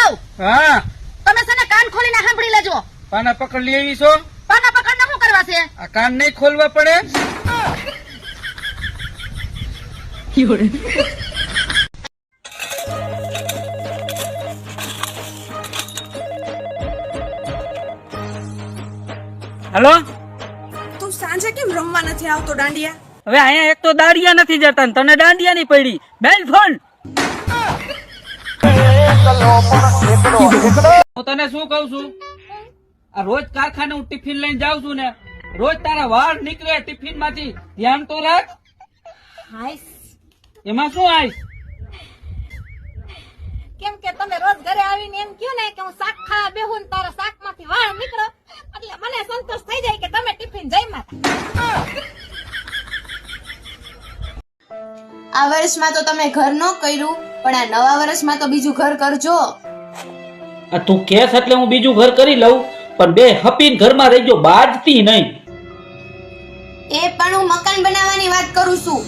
કહું. હા તમે છે ને કાન ખોલીને સાંભળી લેજો. પાના પકડ લઈ આવી છો? પાના પકડને શું કરવા છે? આ કાન નહીં ખોલવા પડે? હેલો, તું સાંજે કેમ રમવા નથી આવતો દાંડિયા? હવે અહીંયા એક તો દાડિયા નથી જતા ને તને દાંડિયા ની પડી. બેલ ફોન. હું તને શું કઉ છું, આ રોજ કારખાને હું ટિફિન લઈને જાઉં છું ને, રોજ તારા વાળ નીકળે ટિફિન માંથી, ધ્યાન તો રાખ. હાઈસ. એમાં શું આઈશ? કેમ કે તમે રોજ ઘરે આવીને એમ કહો ને કે હું શાક ખાવા બેહું ને તારા શાક માંથી વાળ નીકળો, એટલે મને સંતોષ થઈ જાય કે તમે ટિફિન જમ્યા. આ વર્ષમાં તો તમે ઘર ન કર્યું, પણ આ નવા વર્ષમાં તો બીજું ઘર કરજો. આ તું કેસ એટલે હું બીજું ઘર કરી લઉં, પણ બે હપીન ઘરમાં રહી ગયો, બાજતી નહીં. એ પણ હું મકાન બનાવવાની વાત કરું છું.